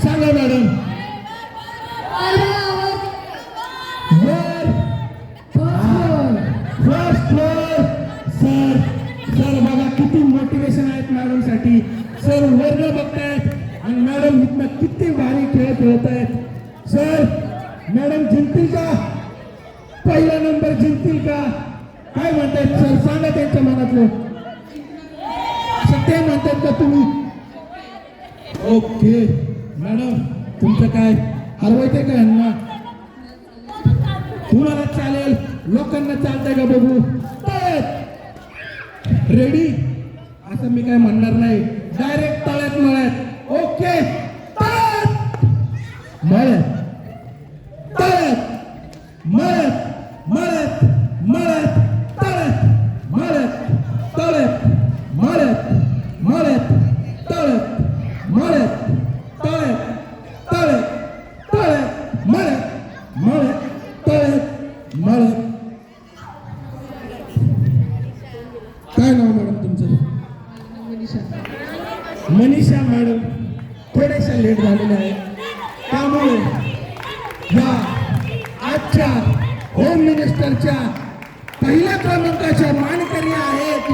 सांगा madam? First floor. Sir sir बघा किती मोटिवेशन आहेत मॅडमसाठी. सर वर्ण बघतायत आणि मॅडम इथनं किती भारी खेळ खेळत आहेत. सर मॅडम जिंकतील का? पहिला नंबर जिंकतील का? काय म्हणतायत सर सांगा त्यांच्या मनातलं. असं ते म्हणतात का तुम्ही? ओके मॅडम तुमचं काय हरवायचंय का यांना? तुम्हाला चालेल लोकांना चालतंय का बघू? रेडी? असं मी काय म्हणणार नाही. डायरेक्ट तळ्यात मळ्यात. ओके तळ्यात मळ्यात तळ्यात मळ्यात मळ्यात मळ्यात तळ्यात मळ्यात तळ्यात मळ्यात मळ्यात तळ्यात मळ्यात तळ्यात तळ्यात तळ्यात मळ्यात मळ्यात तळ्यात मळ्यात. काय नाव मॅडम तुमचं? मनीषा मॅडम. थोड्याशा लेट झालेल्या आहे त्यामुळे या आजच्या होम मिनिस्टरच्या पहिल्या क्रमांकाच्या मानकरी आहेत.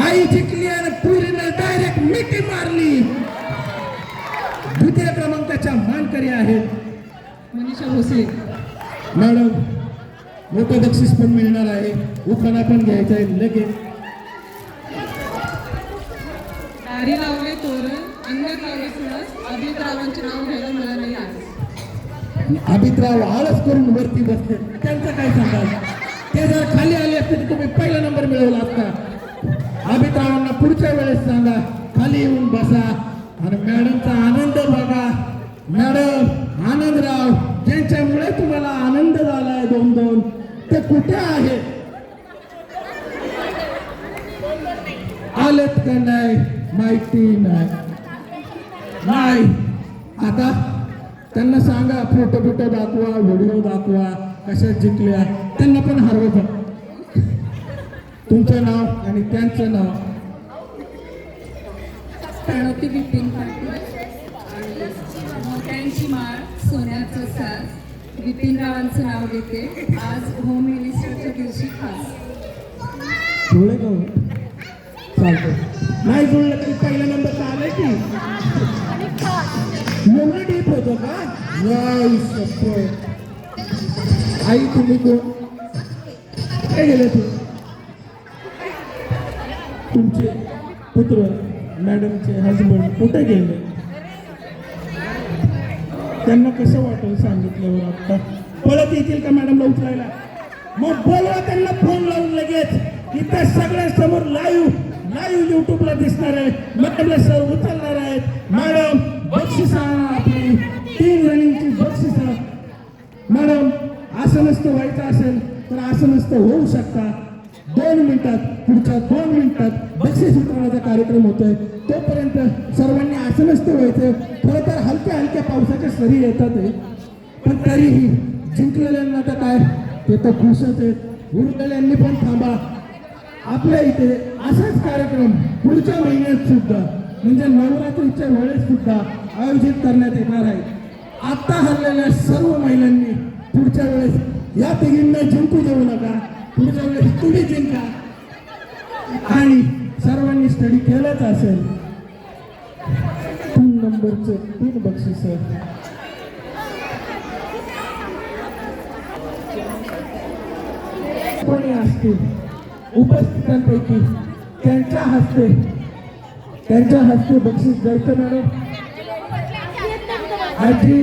आई जिंकली आणि पुरीनं डायरेक्ट मिठी मारली. द्वितीय क्रमांकाच्या मानकरी आहेत मनीषा भोसले. मॅडम. मोठं बक्षीस पण मिळणार आहे. उखाणा पण घ्यायचा आहे लगेच. दारी लावले तोरण अंगणात लावले तुळस अभित्रावांचे नाव घ्यायला मिळाले आज. अभित्राव आळस करून वरती बसले त्यांचं काय सांगाल? ते जर खाली आले असते तर तुम्ही पहिला नंबर मिळवला असता. अभित्रावांना पुढच्या वेळेस सांगा खाली येऊन बसा आणि मॅडमचा आनंद बघा. मॅडम आनंदराव ज्यांच्यामुळे तुम्हाला आनंद झालाय 2-2 ते कुठे आहे? आलेत का नाही माहिती नाही. आता त्यांना सांगा फोटो दाखवा व्हिडिओ दाखवा कशात जिंकल्या. त्यांना पण हरवत. तुमचं नाव आणि त्यांचं नाव. प्रणवती विपिन पाटील. मोत्यांची माळ सोन्याचं साज विपिनरावांचं नाव घेते आज होम मिनिस्टरच्या दिवशी खास. थोडे का चालतं नाही जुळलं तरी पहिला नंबर तर आलाय की एवढं डीप होतं का वाई सप्पं. आई तुम्ही कोण काय गेले ते तुमचे पुत्र मॅडमचे हजबंड कुठे गेले त्यांना कसं वाटेल सांगितल्यावर आता पळत येतील का मॅडमला उचलायला मग बोलवा त्यांना फोन लावून लगेच इथं सगळ्यांसमोर लाईव्ह युट्यूबला दिसणार आहे मॅडमला सर उचलणार आहेत मॅडम बक्षिस आपली 3 रनिंगची बक्षिस मॅडम असं नसतं व्हायचं असेल तर असं नसतं होऊ शकता 2 मिनिटात पुढच्या 2 मिनिटात बक्षीस वितरणाचा कार्यक्रम होतोय तोपर्यंत सर्वांनी असं नसतं व्हायचं खरं तर हलक्या हलक्या पावसाच्या सरी येतात पण तरीही जिंकलेल्यांना तर काय ते तर खुशच आहेत उरलेल्यांनी पण थांबा आपल्या इथे असाच कार्यक्रम पुढच्या महिन्यात सुद्धा म्हणजे नवरात्रीच्या वेळेस सुद्धा आयोजित करण्यात येणार आहे आता हरलेल्या सर्व महिलांनी पुढच्या वेळेस या तिघींना जिंकू देऊ नका पुढच्या वेळेस तुम्ही जिंका आणि सर्वांनी स्टडी केलाच असेल 3 नंबरचे 3 बक्षीस कोणी असतील उपस्थितांपैकी त्यांच्या हस्ते बक्षीस द्यायचं मॅडम आजी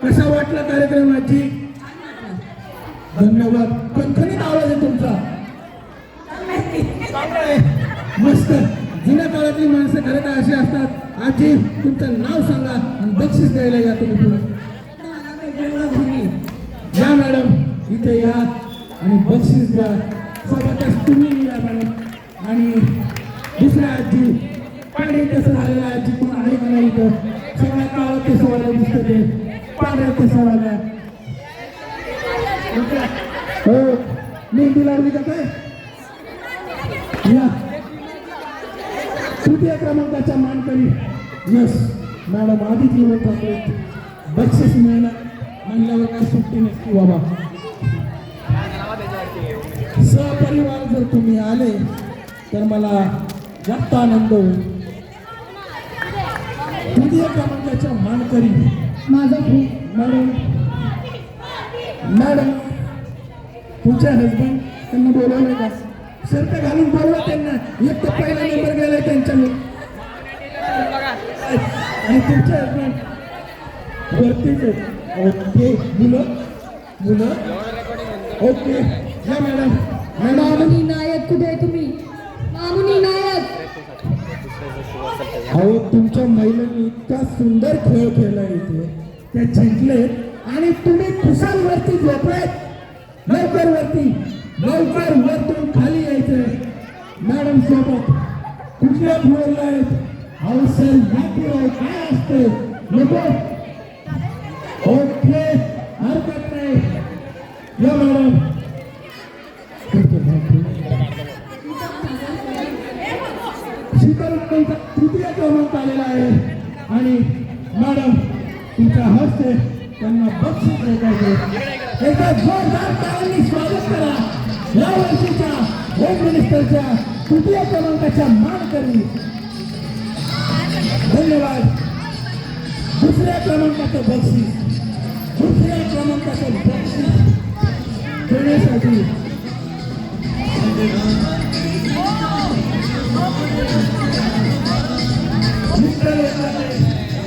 कसा वाटला कार्यक्रम आजी धन्यवाद कणखणीत आवाज आहे तुमचा मस्त जुन्या काळातली माणसं खरं तर अशी असतात आजी तुमचं नाव सांगा आणि बक्षीस द्यायला या तुम्ही पुढे या मॅडम इथे या आणि बक्षीस द्या सोबतच तुम्ही या मॅडम आणि दुसऱ्या आजी पांढरे केस झालेल्या आजी कोण आहे का नाही इथं सगळ्या काळात केसवाल्या दिसत ते पांढऱ्या केसवाल्या हो मेहंदी लावली का काय या तृतीय क्रमांकाच्या मानकरी यस मॅडम आधीच येऊन टाकले बक्षीस मिळणार म्हणल्यावर काय सुट्टी नसती बाबा सहपरिवार जर तुम्ही आले तर मला जास्त आनंद होईल तृतीय क्रमांकाच्या मानकरी माझा मॅडम तुमचे हजबंड त्यांना बोलवलं का शर्ट घालून बोलवा त्यांना एक तर पहिला नंबर गेलाय त्यांच्यामुळे आणि तुमचे हजबंड वरतीच ओके मुलं ओके या मॅडम मामुनी नायक कुठे आहे तुम्ही मामुनी नायक अहो तुमच्या महिलांनी इतका सुंदर खेळ खेळला इथे त्या जिंकलेत आणि तुम्ही खुशाल वरती झोपलायत लवकर वरतून खाली यायचं मॅडम सोबत कुठल्या फ्लोअरला आहेत अहो सर या फ्लोअर काय असते नको ओके हरकत नाही या मॅडम शीतल मॅडमचा तृतीय क्रमांक आलेला आहे आणि मॅडम तुमच्या हस्ते त्यांना बक्षीस द्यायचे एका जोरदार टाळ्यांनी स्वागत करा या वर्षीच्या होम मिनिस्टरच्या तृतीय क्रमांकाच्या मानकरी धन्यवाद दुसऱ्या क्रमांकाचं बक्षीस देण्यासाठी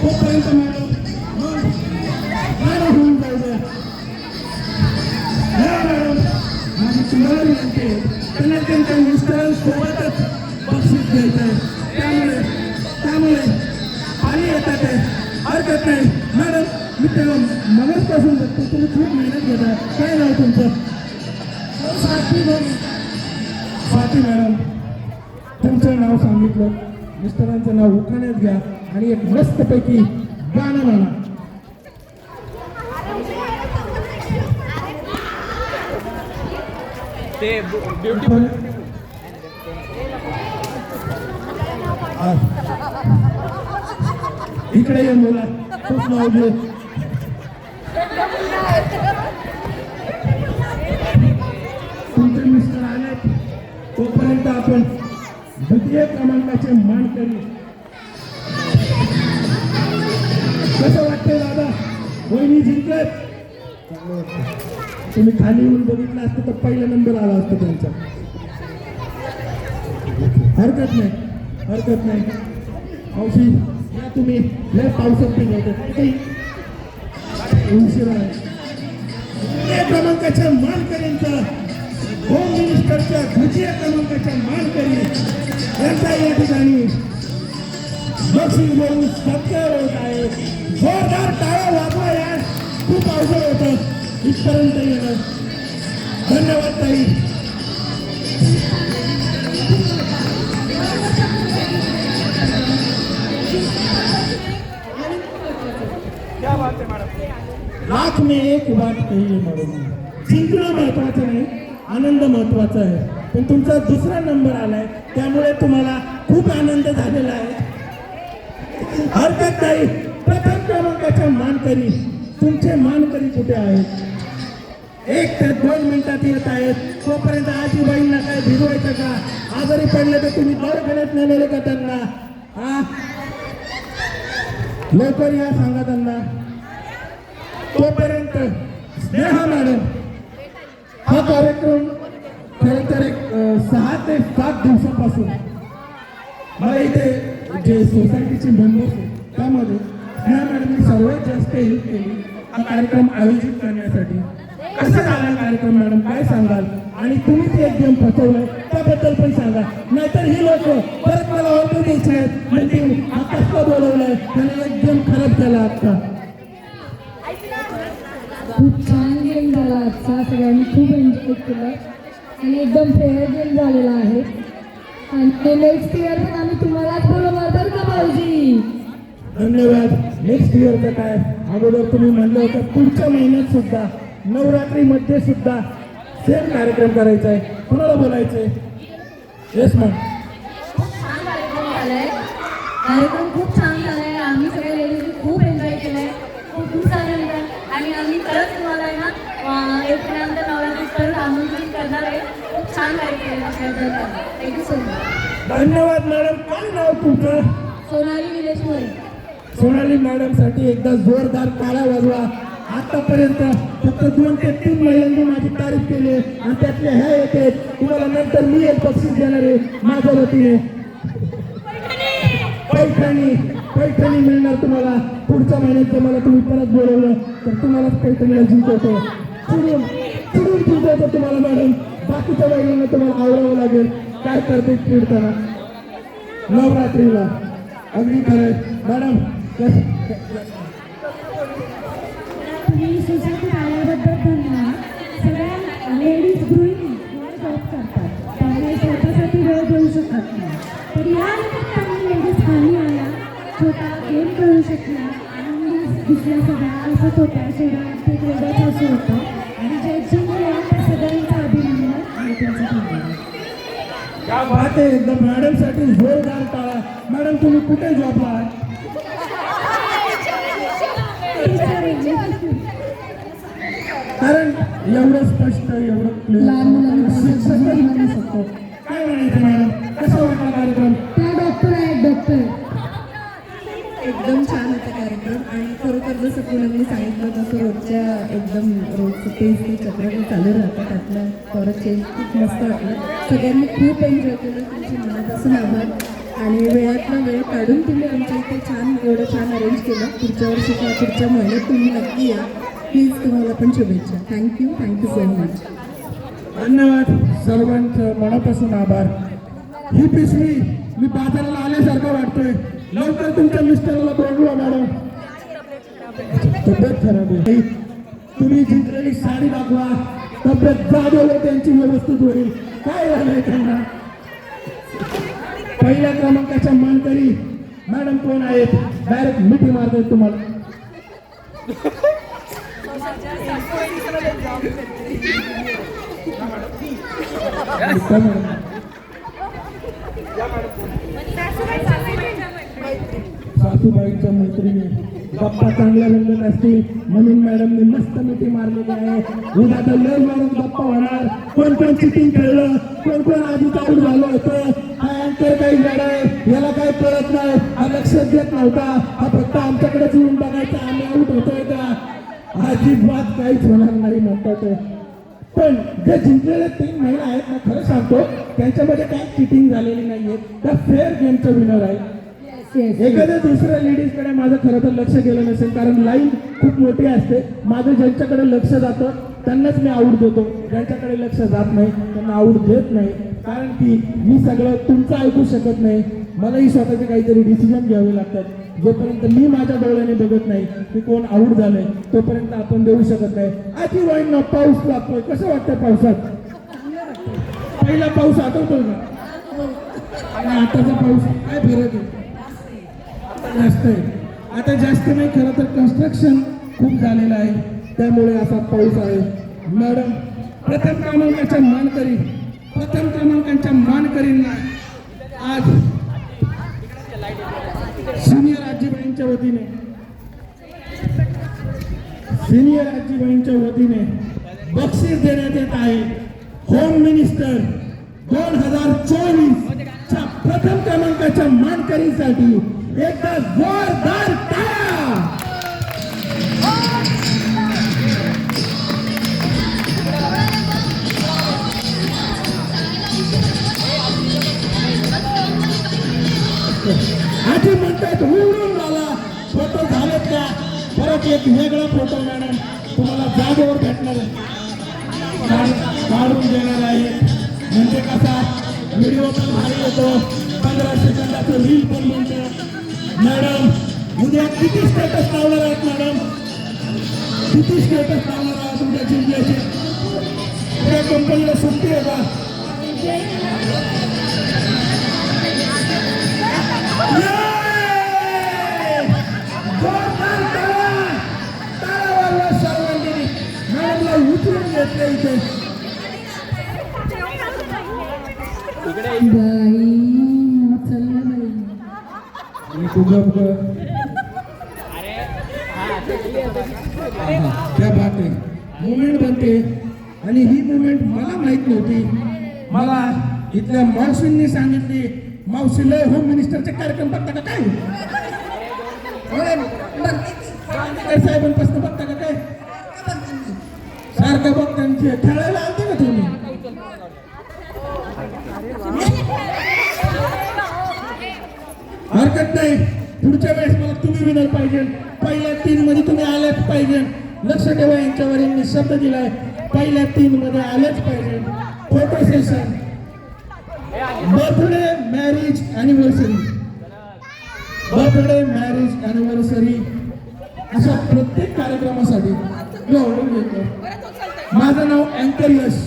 तोपर्यंत मॅडम होऊन जाऊ द्या मॅडम माझी तुम्हाला विनंती आहे त्यांना त्यांच्या मिस्टरांसोबतच बक्षीस द्यायचं आहे त्यामुळे पाणी येतात आहे हरकत नाही मॅडम मी तेव्हा मगचपासून बघतो तुम्ही खूप मेहनत घेता काय नाव तुमचं स्वाती मॅडम तुमचं नाव सांगितलं मिस्टरांचं नाव उखाण्यात घ्या आणि एक मस्तपैकी गाणं म्हणा ते ब्युटी इकडे ये मुला खूप नाव घे तुमचे मिस्टर आले तोपर्यंत आपण द्वितीय क्रमांकाचे मानकरी. कसं वाटतंय दादा? वहिनी जिंकत. तुम्ही खाली येऊन बघितलं असतं तर पहिला नंबर आला असता त्यांचा. हरकत नाही, हरकत नाही. मावशी या तुम्ही लय पावसात पिकवतात उशिरा आहे. द्वितीय क्रमांकाच्या मानकरींचा, होम मिनिस्टरच्या द्वितीय क्रमांकाच्या मानकरी यांचा या ठिकाणी बक्षीस घेऊन सत्कार होत आहे. जोरदार टाळ्या वाजवा यार. खूप अवघड होतं इथपर्यंत येणं. धन्यवाद ताई. लाख में एक बात कही है मॅडम, जिंकणं महत्वाचं नाही, आनंद महत्वाचा आहे. पण तुमचा दुसरा नंबर आलाय त्यामुळे तुम्हाला खूप आनंद झालेला आहे. हरकत नाही. प्रथम क्रमांकाच्या मानकरी, तुमचे मानकरी कुठे आहेत? 1 ते 2 मिनिटात येत आहेत. तोपर्यंत आजीबाईंना काय भिजवायचं का? आजारी पडले तर तुम्ही दवाखान्यात नेलेले का त्यांना? हा, लवकर या सांगा त्यांना. तोपर्यंत स्नेहा मॅडम, हा कार्यक्रम खरं तर 6 ते 7 दिवसापासून मला इथे जे सोसायटीचे मेंबर्स आहेत त्यामध्ये स्नेहा मॅडमने सर्वात जास्त हेल्प केली हा कार्यक्रम आयोजित करण्यासाठी. कसा झाला कार्यक्रम मॅडम, काय सांगाल? आणि तुम्ही ते एकदम फसवलंय त्याबद्दल पण सांगा. नाहीतर ही लोक परत मला ऑर्डर द्यायचे आहेत म्हणजे हा कसं बोलवलंय त्याने एकदम खराब केला आता. खूप छान गेम झाला आजचा. सगळ्यांनी खूप एन्जॉय केलं आणि एकदम फेअर गेम झालेला आहे. आणि नेक्स्ट इयर पण आम्ही तुम्हालाच बोलवणार बरं का भाऊजी. धन्यवाद. नेक्स्ट इयरचं काय अगोदर तुम्ही म्हणलं होतं पुढच्या महिन्यात सुद्धा नवरात्रीमध्ये सुद्धा सेम कार्यक्रम करायचा आहे. कुणाला बोलायचंय? Yes ma'am. छान कार्यक्रम झालाय. कार्यक्रम खूप छान झालाय. आम्ही सगळ्या लेडीजनी खूप एन्जॉय केलाय. खूप आनंद आहे. आणि आम्ही परत तुम्हाला आहे ना एप्रिलनंतर नवरात्रीत परत आमंत्रित करणार आहे. खूप छान कार्यक्रम केला. Thank you so much. धन्यवाद मॅडम. काय नाव तुमचं? सोनाली निलेश मोरे. सोनाली मॅडम साठी एकदा जोरदार टाळ्या वाजवा. आतापर्यंत फक्त 2 ते 3 महिन्यांनी माझी तारीफ केली आणि त्यातल्या ह्या येते. तुम्हाला नंतर मी एक बक्षीस देणार आहे माझ्या वतीने. पैठणी मिळणार तुम्हाला पुढच्या महिन्यात. तुम्हाला तुम्ही परत बोलवलं तर तुम्हालाच पैठणीला जिंकवतो. चिडून जिंकवतो तुम्हाला मॅडम. बाकीच्या महिन्यांना तुम्हाला आवडावं लागेल. काय करते चिडताना नवरात्रीला. अगदी खरंय मॅडम. तुम्ही सोसायटीत आल्याबद्दल धन्यवाद. सगळ्या लेडीज गृहिणी जॉब करतात त्यामुळे स्वतःसाठी वेळ देऊ शकत नाही. तर या निमित्ताने लेडीज खाली आल्या, छोटा गेम खेळू शकल्या, आनंदी दिसल्या सगळ्या. हसत होत्या, चेहरा एक वेगळंच असं होतं. आणि जे जिंकले त्या सगळ्यांचा अभिनंदन आणि त्यांचा धन्यवाद. क्या बात आहे. एकदम मॅडमसाठी जोरदार टाळा. मॅडम तुम्ही कुठे जॉबला आहात? कारण एवढं स्पष्ट एवढं लहान मुलांना शिक्षक शकतो. काय म्हणायचं मॅडम, कसा वाटला कार्यक्रम? त्या डॉक्टर आहेत डॉक्टर. एकदम छान होता कार्यक्रम. आणि खरोखर जसं पूनमने सांगितलं तसं रोजच्या एकदम रोजचं तेच ते चक्र चालू राहतं. त्यातलं परत चेंज खूप मस्त वाटलं. सगळ्यांनी खूप एन्जॉय केलं. तुमच्या मनापासून आभार. आणि वेळातला वेळ काढून तुम्ही आमच्या इथे छान एवढं छान अरेंज केलं. पुढच्या वर्षी किंवा पुढच्या महिन्यात तुम्ही नक्की या. प्लीज तुम्हाला पण शुभेच्छा. Thank you so much. धन्यवाद. सर्वांचं मनापासून आभार. ही पिशवी मी बाजाराला आल्यासारखं वाटतोय. लवकर तुमच्या मिस्टरला बोलवा मॅडम. तब्येत खराब आहे. तुम्ही जिंकलेली साडी दाखवा. तब्येत जागवलं त्यांची व्यवस्थित होईल. काय झालंय त्यांना? पहिल्या क्रमांकाच्या मानकरी मॅडम कोण आहेत? डायरेक्ट मिठी मारतात तुम्हाला. सासूबाईंच्या मैत्रिणी गप्पा चांगल्या रंगत असतील म्हणून मॅडमने मस्त मिठी मारलेली आहे. उद्या तर लय मारून गप्पा होणार. कोण कोण चिटिंग खेळलं, कोण कोण आधीच आऊट झालं होतं. हा अँकर काही वेळ आहे, याला काही कळत नाही, हा लक्षात देत नव्हता, हा फक्त आमच्याकडेच येऊन बघायचा आम्ही आऊट होतोय का. अजिबात काहीच होणार नाही म्हणतात. पण जे जिंकलेले 3 महिला आहेत ना, खरं सांगतो त्यांच्यामध्ये काही चिटिंग झालेली नाहीये. त्या फेअर गेमचं विनर आहे. एखाद्या दुसऱ्या लेडीजकडे माझं खरं तर लक्ष गेलं नसेल, कारण लाईन खूप मोठी असते. माझं ज्यांच्याकडे लक्ष जातं त्यांनाच मी आऊट देतो, ज्यांच्याकडे लक्ष जात नाही त्यांना आऊट देत नाही. कारण की मी सगळं तुमचं ऐकू शकत नाही, मलाही स्वतःचे काहीतरी डिसिजन घ्यावे लागतात. जोपर्यंत मी माझ्या डोळ्याने बघत नाही की कोण आऊट झालंय तोपर्यंत आपण देऊ शकत नाही. आधी वाईन पाऊस लागतोय, कसं वाटतंय पावसात? पहिला पाऊस आठवतोय ना, आणि आताचा पाऊस काय फरक आहे? जास्त आहे. आता जास्त नाही, खरं तर कन्स्ट्रक्शन खूप झालेलं आहे त्यामुळे असा पाऊस आहे. मॅडम प्रथम क्रमांकाच्या मानकरींना आज सिनियर आजीबाईंच्या वतीने बक्षीस देण्यात येत आहे. होम मिनिस्टर 2024 च्या प्रथम क्रमांकाच्या मानकरीसाठी एकदा जोरदार टाळ्या. आधी म्हणतात उडून झाला, फोटो झालेत का? परत एक वेगळा फोटो मॅडम तुम्हाला जागेवर भेटणार काढून देणार आहे. म्हणजे कसा व्हिडिओ पण भारी येतो, 15 सेकंदाचं रील पण म्हणतो. मॅडम उद्या किती स्टेटस लावणार आहेत? मॅडम किती स्टेटस लावणार आहात तुमच्या जिल्ह्याचे? त्या कंपनीला सुट्टी आहे का? सर्वांनी मॅडमला उचलून घेतलं इथे. त्या बात आहे, मुवमेंट बनते. आणि ही मुवमेंट मला माहित नव्हती, मला इथल्या मावशींनी सांगितली. मावशीला होम मिनिस्टरचे कार्यक्रम बघता का काय? साहेबांपासून बघता का काय? सारखं बघ त्यांची खेळायला आणते का तुम्ही? हरकत नाही, पुढच्या वेळेस मला तुम्ही विनर पाहिजे. पहिल्या 3 मध्ये तुम्ही आलेच पाहिजे. लक्ष ठेवा, यांच्यावर यांनी शब्द दिलाय, पहिल्या 3 मध्ये आलेच पाहिजे. Photo session, birthday marriage anniversary अशा प्रत्येक कार्यक्रमासाठी मी ऑर्डर घेतो. माझं नाव अँकर यश,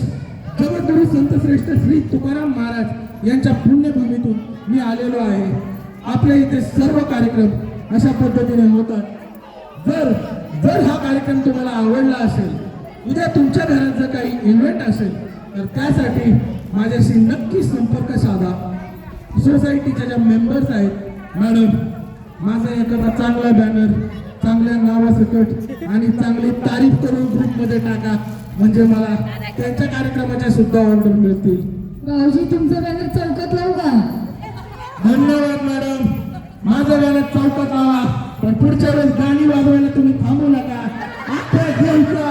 जगद्गुरु संतश्रेष्ठ श्री तुकाराम महाराज यांच्या पुण्यभूमीतून मी आलेलो आहे. आपल्या इथे सर्व कार्यक्रम अशा पद्धतीने होतात. जर हा कार्यक्रम तुम्हाला आवडला असेल, उद्या तुमच्या घरात जर काही इव्हेंट असेल तर त्यासाठी माझ्याशी नक्की संपर्क साधा. सोसायटीच्या ज्या मेंबर्स आहेत, मॅडम माझा एखादा चांगला बॅनर चांगल्या नावासकट आणि चांगली तारीफ करून ग्रुपमध्ये टाका, म्हणजे मला त्यांच्या कार्यक्रमाच्या सुद्धा ऑर्डर मिळतील. भाऊजी तुमचं बॅनर चौकात लावू का? धन्यवाद मॅडम, माझं बॅनर चौकात लावा, पण पुढच्या वेळेस गाणी वाजवायला तुम्ही थांबू नका. अख्ख्या गेमचा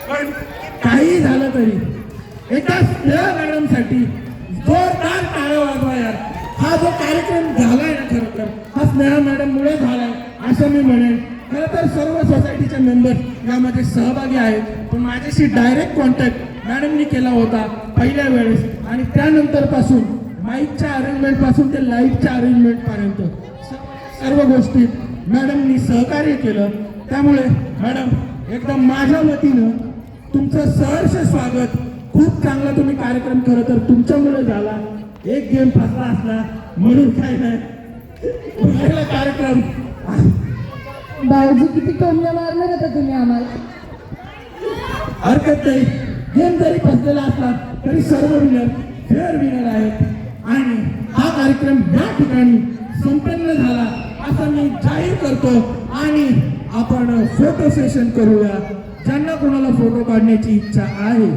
पण काही झालं तरी एका मॅडमसाठी जोरदार टाळ्या वाजवा यार. हा जो कार्यक्रम झालाय ना, खरं तर हा स्नेहा मॅडम मुळे झालाय असं मी म्हणेन. खरं तर सर्व सोसायटीचे मेंबर यामध्ये सहभागी आहेत, पण माझ्याशी डायरेक्ट कॉन्टॅक्ट मॅडमनी केला होता पहिल्या वेळेस, आणि त्यानंतर पासून माईकच्या अरेंजमेंट पासून ते लाईटच्या अरेंजमेंट पर्यंत सर्व गोष्टीत मॅडमनी सहकार्य केलं. त्यामुळे मॅडम एकदम माझ्या वतीनं तुमचं सहर्ष स्वागत. खूप चांगला तुम्ही कार्यक्रम खरं तर तुमच्यामुळे झाला. एक गेम फसला असला म्हणून काय नाही, पहिला कार्यक्रम. भाऊजी किती टोमल्या मारणार होता तुम्ही आम्हाला. हरकत नाही, गेम जरी फसलेला असला तरी सर्व विनर फेअर विनर आहेत आणि हा कार्यक्रम या ठिकाणी संपन्न झाला असं मी जाहीर करतो आणि आपण फोटो सेशन करूया. ज्यांना कोणाला फोटो काढण्याची इच्छा आहे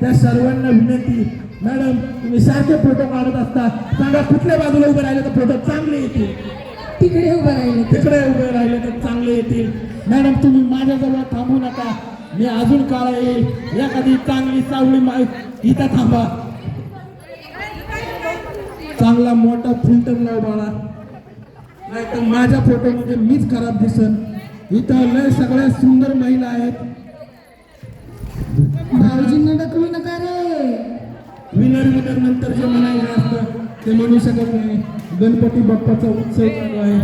त्या सर्वांना विनंती, मॅडम तुम्ही सारखे फोटो काढत असता, सांगा कुठल्या बाजूला उभे राहिले तर फोटो चांगले येतील. तिकडे उभं राहिले तिकडे उभे राहिले तर चांगले येतील. मॅडम तुम्ही माझ्याजवळ थांबू नका, मी अजून काळा येईल एखादी चांगली सावळी इथं थांबा. चांगला मोठा फिल्टर लाव बाळा, नाहीतर माझ्या फोटोमध्ये मीच खराब दिसन. इथं लय सगळ्या सुंदर महिला आहेत. भाऊजींना ढकलू नका रे. विनर नंतर जे म्हणायचं असतं ते म्हणू शकत नाही. गणपती बाप्पाचा उत्सव चालू आहे.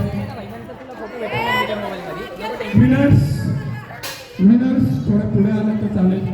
विनर्स थोडं पुढे आलं तर चालेल.